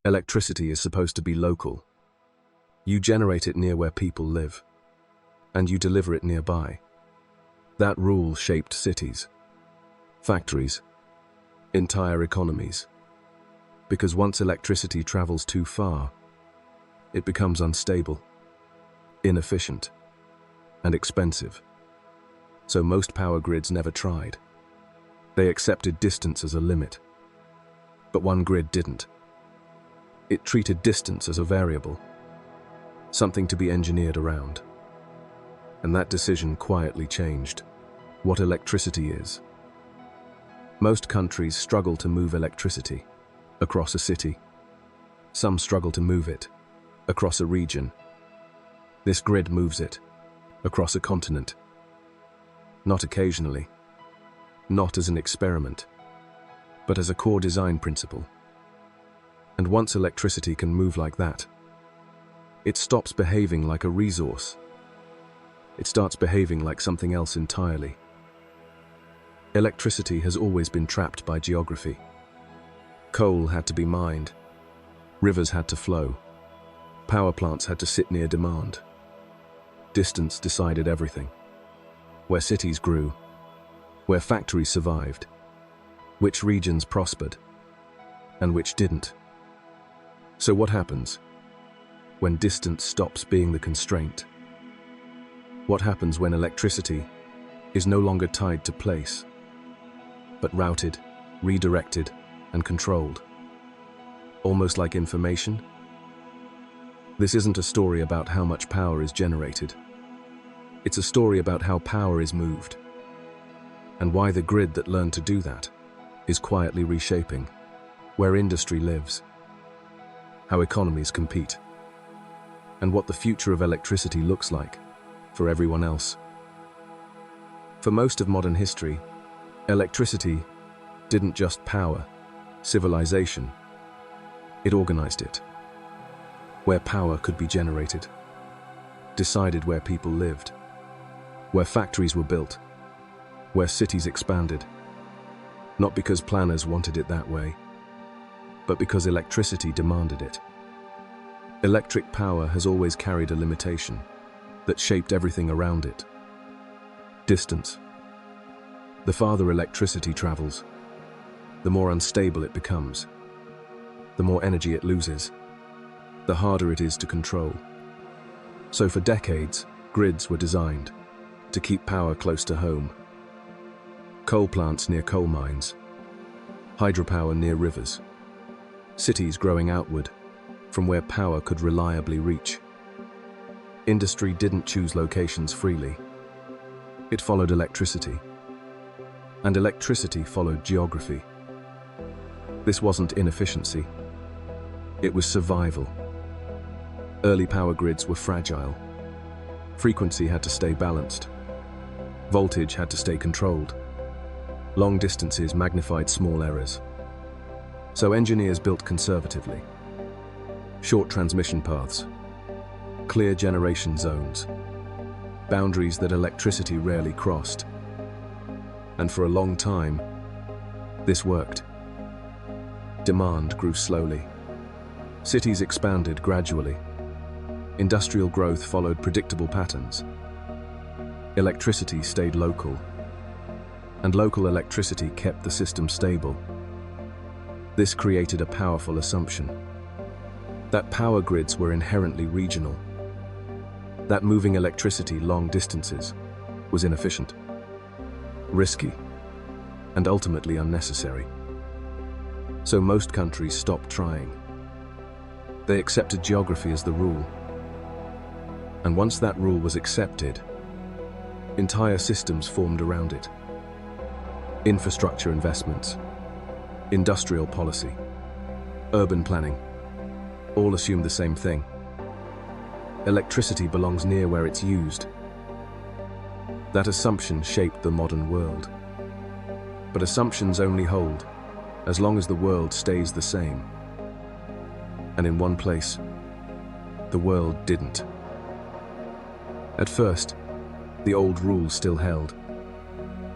Electricity is supposed to be local. You generate it near where people live, and you deliver it nearby. That rule shaped cities, factories, entire economies. Because once electricity travels too far, it becomes unstable, inefficient, and expensive. So most power grids never tried. They accepted distance as a limit. But one grid didn't. It treated distance as a variable, something to be engineered around. And that decision quietly changed what electricity is. Most countries struggle to move electricity across a city. Some struggle to move it across a region. This grid moves it across a continent. Not occasionally, not as an experiment, but as a core design principle. And once electricity can move like that, it stops behaving like a resource. It starts behaving like something else entirely. Electricity has always been trapped by geography. Coal had to be mined, rivers had to flow, power plants had to sit near demand. Distance decided everything. Where cities grew, where factories survived, which regions prospered, and which didn't. So what happens when distance stops being the constraint? What happens when electricity is no longer tied to place, but routed, redirected, and controlled? Almost like information? This isn't a story about how much power is generated. It's a story about how power is moved, and why the grid that learned to do that is quietly reshaping where industry lives, how economies compete, and what the future of electricity looks like for everyone else. For most of modern history, electricity didn't just power civilization, it organized it. Where power could be generated, decided where people lived, where factories were built, where cities expanded. Not because planners wanted it that way, but because electricity demanded it. Electric power has always carried a limitation that shaped everything around it. Distance. The farther electricity travels, the more unstable it becomes, the more energy it loses, the harder it is to control. So for decades, grids were designed to keep power close to home. Coal plants near coal mines, hydropower near rivers, cities growing outward from where power could reliably reach. Industry didn't choose locations freely. It followed electricity, and electricity followed geography. This wasn't inefficiency, it was survival. Early power grids were fragile. Frequency had to stay balanced. Voltage had to stay controlled. Long distances magnified small errors. So engineers built conservatively. Short transmission paths, clear generation zones, boundaries that electricity rarely crossed. And for a long time, this worked. Demand grew slowly. Cities expanded gradually. Industrial growth followed predictable patterns. Electricity stayed local, and local electricity kept the system stable. This created a powerful assumption that power grids were inherently regional, that moving electricity long distances was inefficient, risky, and ultimately unnecessary. So most countries stopped trying. They accepted geography as the rule. And once that rule was accepted, entire systems formed around it. Infrastructure investments, industrial policy, urban planning, all assume the same thing. Electricity belongs near where it's used. That assumption shaped the modern world. But assumptions only hold as long as the world stays the same. And in one place, the world didn't. At first, the old rule still held.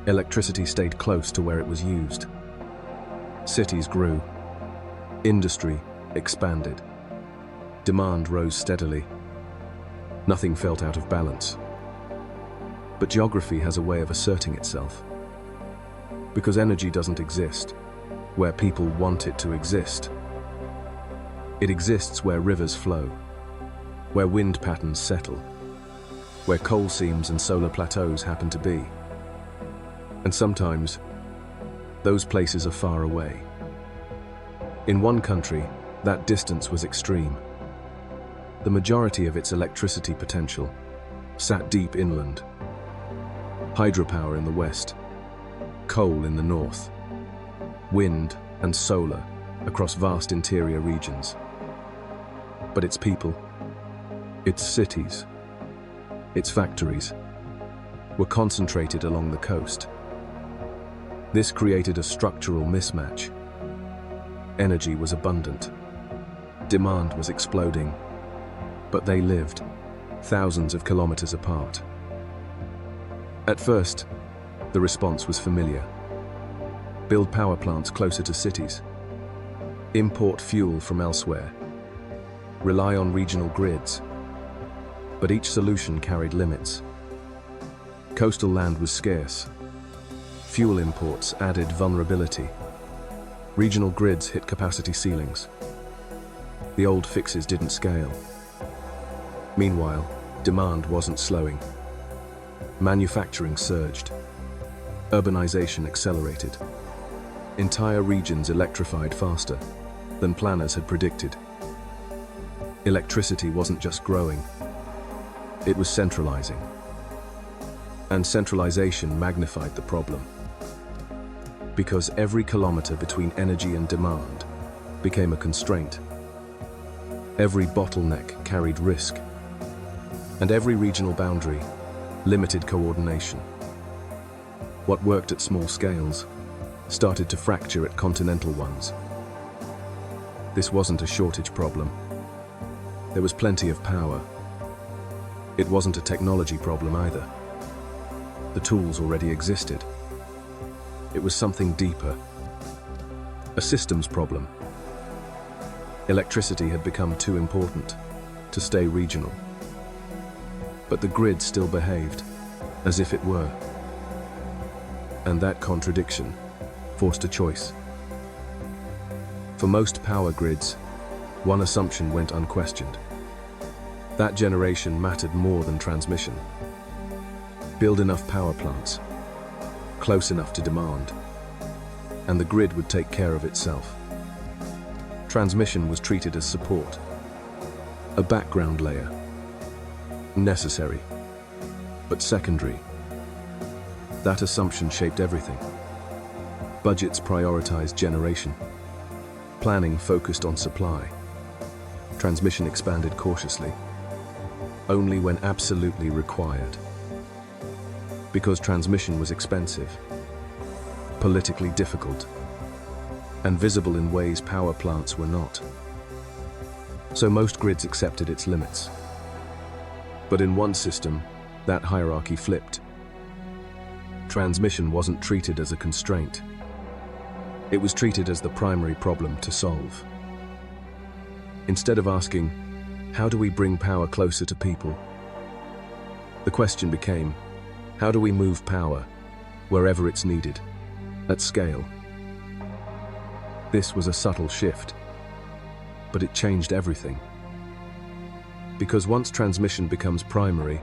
Electricity stayed close to where it was used. Cities grew. Industry expanded. Demand rose steadily. Nothing felt out of balance. But geography has a way of asserting itself. Because energy doesn't exist where people want it to exist. It exists where rivers flow, where wind patterns settle, where coal seams and solar plateaus happen to be. And sometimes, those places are far away. In one country, that distance was extreme. The majority of its electricity potential sat deep inland. Hydropower in the west, coal in the north, wind and solar across vast interior regions. But its people, its cities, its factories were concentrated along the coast. This created a structural mismatch. Energy was abundant. Demand was exploding. But they lived thousands of kilometers apart. At first, the response was familiar. Build power plants closer to cities. Import fuel from elsewhere. Rely on regional grids. But each solution carried limits. Coastal land was scarce. Fuel imports added vulnerability. Regional grids hit capacity ceilings. The old fixes didn't scale. Meanwhile, demand wasn't slowing. Manufacturing surged. Urbanization accelerated. Entire regions electrified faster than planners had predicted. Electricity wasn't just growing, it was centralizing. And centralization magnified the problem. Because every kilometer between energy and demand became a constraint. Every bottleneck carried risk. And every regional boundary limited coordination. What worked at small scales started to fracture at continental ones. This wasn't a shortage problem. There was plenty of power. It wasn't a technology problem either. The tools already existed. It was something deeper. A systems problem. Electricity had become too important to stay regional. But the grid still behaved as if it were. And that contradiction forced a choice. For most power grids, one assumption went unquestioned. That generation mattered more than transmission. Build enough power plants, close enough to demand, and the grid would take care of itself. Transmission was treated as support, a background layer. Necessary, but secondary. That assumption shaped everything. Budgets prioritized generation. Planning focused on supply. Transmission expanded cautiously, only when absolutely required. Because transmission was expensive, politically difficult, and visible in ways power plants were not. So most grids accepted its limits. But in one system, that hierarchy flipped. Transmission wasn't treated as a constraint. It was treated as the primary problem to solve. Instead of asking, how do we bring power closer to people? The question became, how do we move power wherever it's needed, at scale? This was a subtle shift, but it changed everything. Because once transmission becomes primary,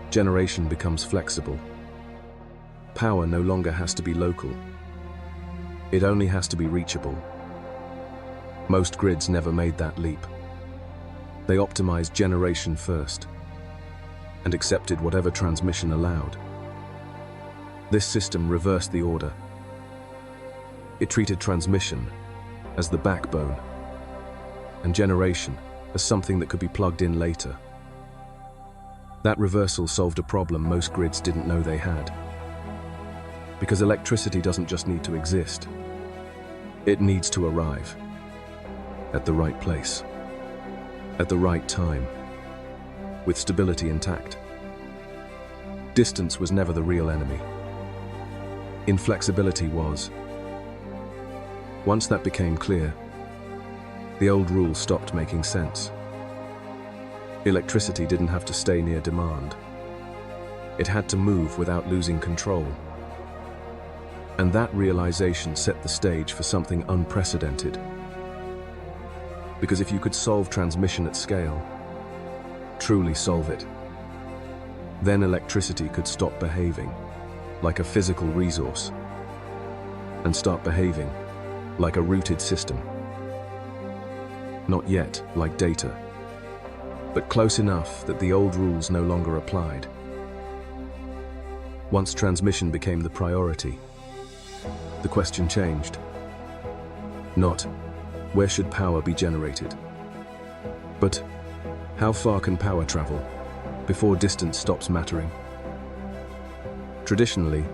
generation becomes flexible. Power no longer has to be local. It only has to be reachable. Most grids never made that leap. They optimized generation first and accepted whatever transmission allowed. This system reversed the order. It treated transmission as the backbone and generation as something that could be plugged in later. That reversal solved a problem most grids didn't know they had. Because electricity doesn't just need to exist. It needs to arrive at the right place, at the right time, with stability intact. Distance was never the real enemy. Inflexibility was. Once that became clear, The old rule stopped making sense. Electricity didn't have to stay near demand. It had to move without losing control. And that realization set the stage for something unprecedented. Because if you could solve transmission at scale, truly solve it, then electricity could stop behaving like a physical resource and start behaving like a rooted system. Not yet like data, but close enough that the old rules no longer applied. Once transmission became the priority, the question changed. Not, where should power be generated? But, how far can power travel before distance stops mattering? Traditionally,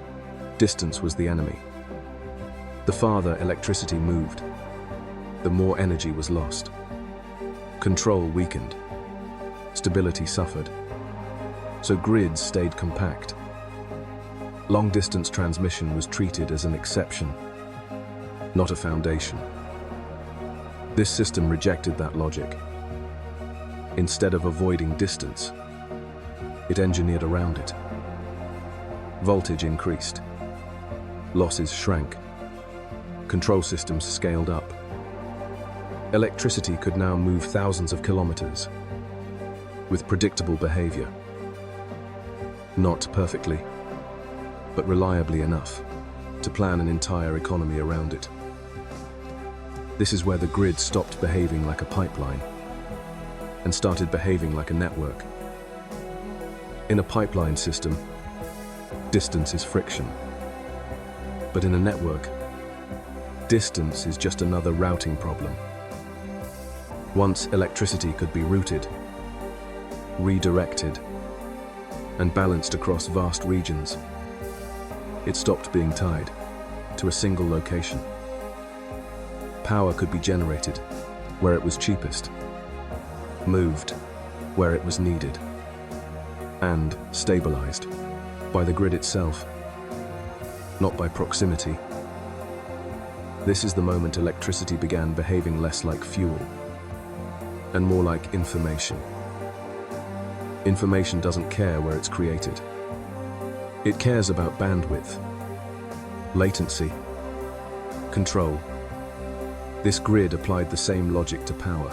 distance was the enemy. The farther electricity moved, the more energy was lost. Control weakened. Stability suffered. So grids stayed compact. Long-distance transmission was treated as an exception, not a foundation. This system rejected that logic. Instead of avoiding distance, it engineered around it. Voltage increased. Losses shrank. Control systems scaled up. Electricity could now move thousands of kilometers with predictable behavior. Not perfectly, but reliably enough to plan an entire economy around it. This is where the grid stopped behaving like a pipeline and started behaving like a network. In a pipeline system, distance is friction. But in a network, distance is just another routing problem. Once electricity could be routed, redirected, and balanced across vast regions, it stopped being tied to a single location. Power could be generated where it was cheapest, moved where it was needed, and stabilized by the grid itself, not by proximity. This is the moment electricity began behaving less like fuel and more like information. Information doesn't care where it's created. It cares about bandwidth, latency, control. This grid applied the same logic to power.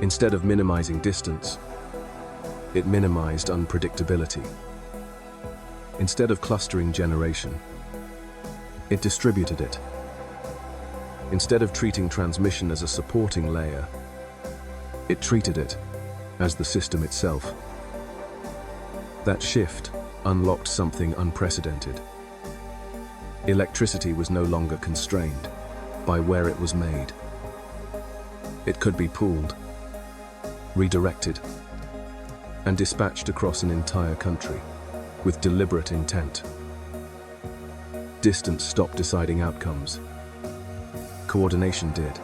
Instead of minimizing distance, it minimized unpredictability. Instead of clustering generation, it distributed it. Instead of treating transmission as a supporting layer, it treated it as the system itself. That shift unlocked something unprecedented. Electricity was no longer constrained by where it was made. It could be pooled, redirected, and dispatched across an entire country with deliberate intent. Distance stopped deciding outcomes. Coordination did.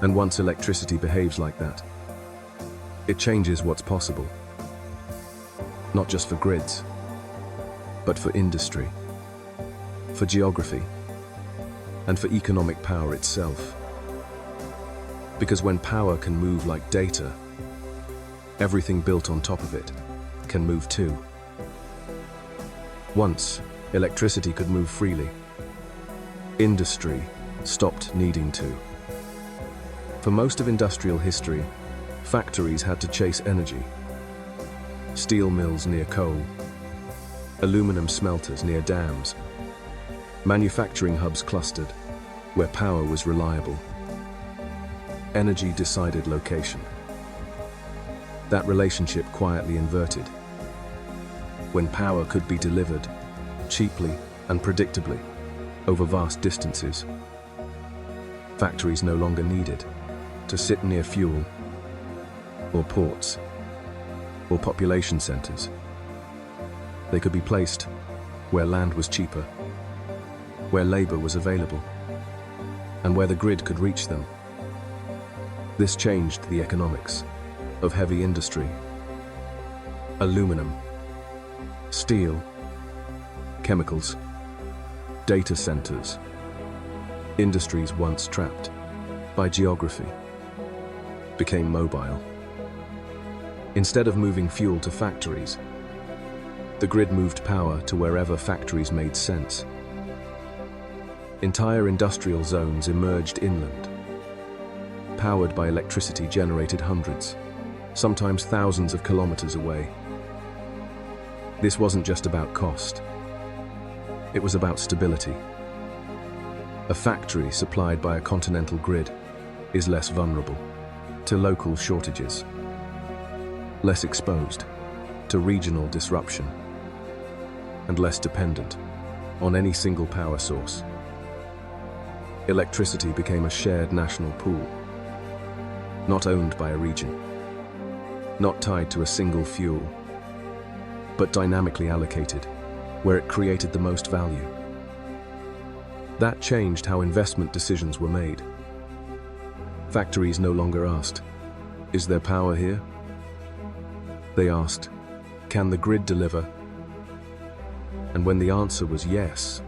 And once electricity behaves like that, it changes what's possible. Not just for grids, but for industry, for geography, and for economic power itself. Because when power can move like data, everything built on top of it can move too. Once electricity could move freely, industry stopped needing to. For most of industrial history, factories had to chase energy. Steel mills near coal, aluminum smelters near dams, manufacturing hubs clustered where power was reliable. Energy decided location. That relationship quietly inverted. When power could be delivered cheaply and predictably over vast distances, factories no longer needed to sit near fuel or ports or population centers. They could be placed where land was cheaper, where labor was available, and where the grid could reach them. This changed the economics of heavy industry. Aluminum, steel, chemicals, data centers, industries once trapped by geography, became mobile. Instead of moving fuel to factories, the grid moved power to wherever factories made sense. Entire industrial zones emerged inland, powered by electricity generated hundreds, sometimes thousands of kilometers away. This wasn't just about cost. It was about stability. A factory supplied by a continental grid is less vulnerable to local shortages, less exposed to regional disruption, and less dependent on any single power source. Electricity became a shared national pool, not owned by a region, not tied to a single fuel, but dynamically allocated where it created the most value. That changed how investment decisions were made. Factories no longer asked, "Is there power here?" They asked, "Can the grid deliver?" And when the answer was yes,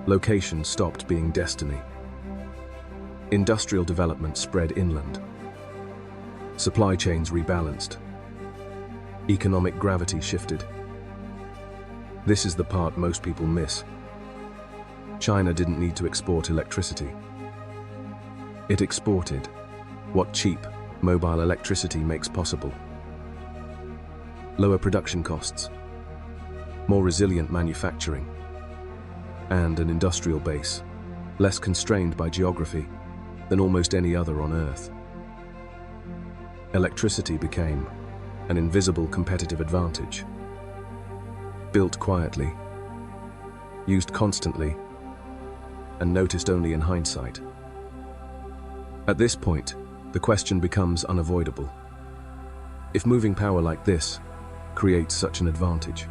location stopped being destiny. Industrial development spread inland. Supply chains rebalanced. Economic gravity shifted. This is the part most people miss. China didn't need to export electricity. It exported what cheap, mobile electricity makes possible. Lower production costs, more resilient manufacturing, and an industrial base, less constrained by geography than almost any other on Earth. Electricity became an invisible competitive advantage. Built quietly, used constantly, and noticed only in hindsight. At this point, the question becomes unavoidable. If moving power like this creates such an advantage,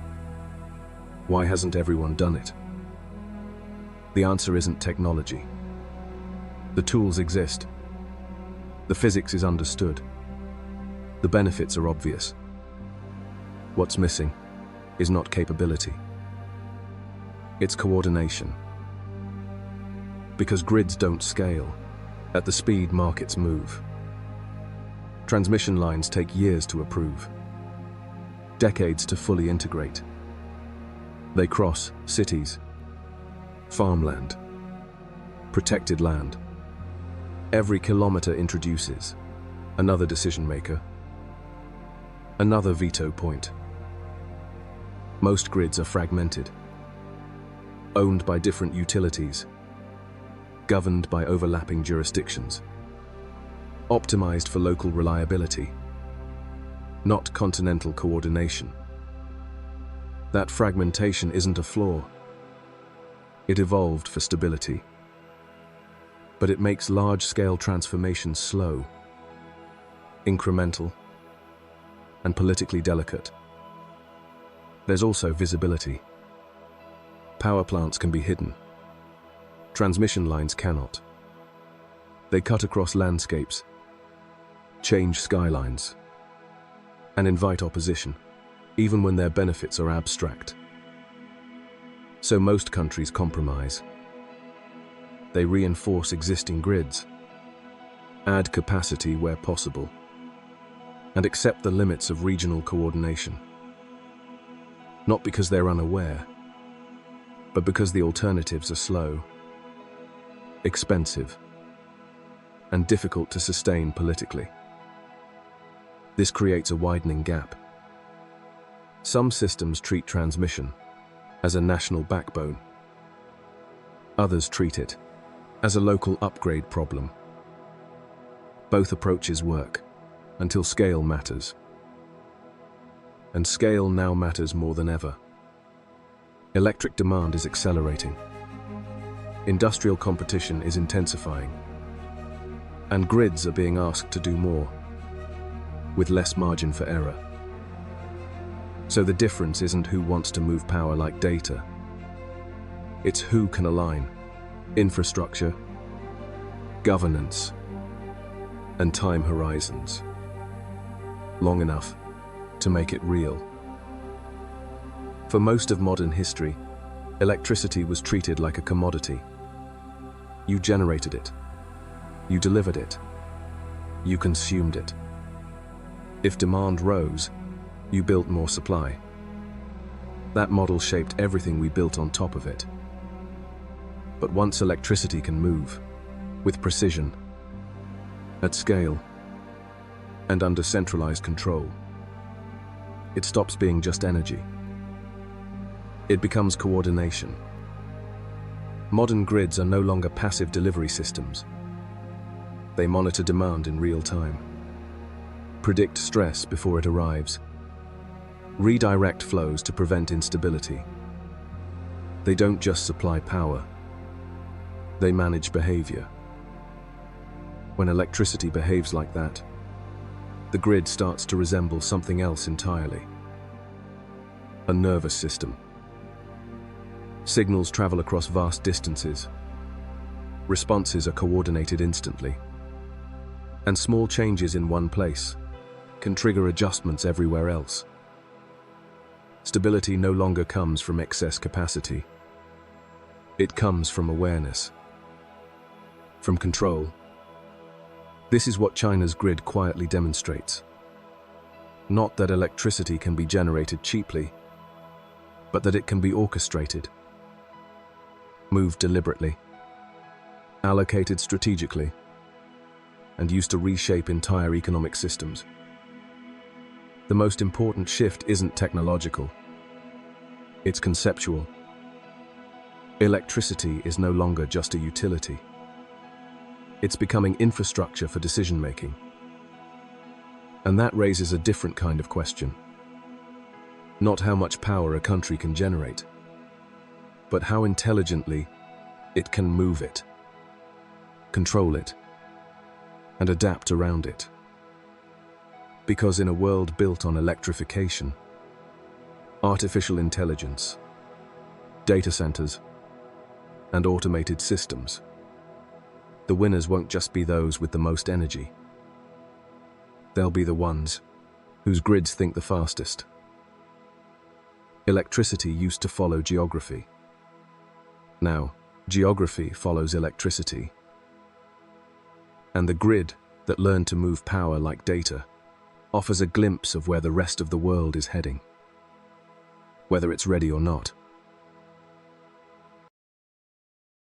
why hasn't everyone done it? The answer isn't technology. The tools exist. The physics is understood. The benefits are obvious. What's missing is not capability. It's coordination. Because grids don't scale at the speed markets move. Transmission lines take years to approve, decades to fully integrate. They cross cities, farmland, protected land. Every kilometer introduces another decision maker, another veto point. Most grids are fragmented, owned by different utilities, governed by overlapping jurisdictions, optimized for local reliability, not continental coordination. That fragmentation isn't a flaw. It evolved for stability. But it makes large-scale transformations slow, incremental, and politically delicate. There's also visibility. Power plants can be hidden. Transmission lines cannot. They cut across landscapes, change skylines, and invite opposition, even when their benefits are abstract. So most countries compromise. They reinforce existing grids, add capacity where possible, and accept the limits of regional coordination. Not because they're unaware, but because the alternatives are slow, expensive, and difficult to sustain politically. This creates a widening gap. Some systems treat transmission as a national backbone. Others treat it as a local upgrade problem. Both approaches work until scale matters. And scale now matters more than ever. Electric demand is accelerating. Industrial competition is intensifying. And grids are being asked to do more, with less margin for error. So the difference isn't who wants to move power like data. It's who can align infrastructure, governance, and time horizons long enough to make it real. For most of modern history, electricity was treated like a commodity. You generated it, You delivered it. You consumed it. If demand rose, you built more supply. That model shaped everything we built on top of it. But once electricity can move, with precision, at scale, and under centralized control, it stops being just energy. It becomes coordination. Modern grids are no longer passive delivery systems. They monitor demand in real time, predict stress before it arrives, redirect flows to prevent instability. They don't just supply power, they manage behavior. When electricity behaves like that, the grid starts to resemble something else entirely. A nervous system. Signals travel across vast distances. Responses are coordinated instantly. And small changes in one place can trigger adjustments everywhere else. Stability no longer comes from excess capacity. It comes from awareness, from control. This is what China's grid quietly demonstrates. Not that electricity can be generated cheaply, but that it can be orchestrated, moved deliberately, allocated strategically, and used to reshape entire economic systems. The most important shift isn't technological, it's conceptual. Electricity is no longer just a utility. It's becoming infrastructure for decision-making. And that raises a different kind of question. Not how much power a country can generate, but how intelligently it can move it, control it, and adapt around it. Because in a world built on electrification, artificial intelligence, data centers, and automated systems, the winners won't just be those with the most energy. They'll be the ones whose grids think the fastest. Electricity used to follow geography. Now, geography follows electricity. And the grid that learned to move power like data offers a glimpse of where the rest of the world is heading, whether it's ready or not.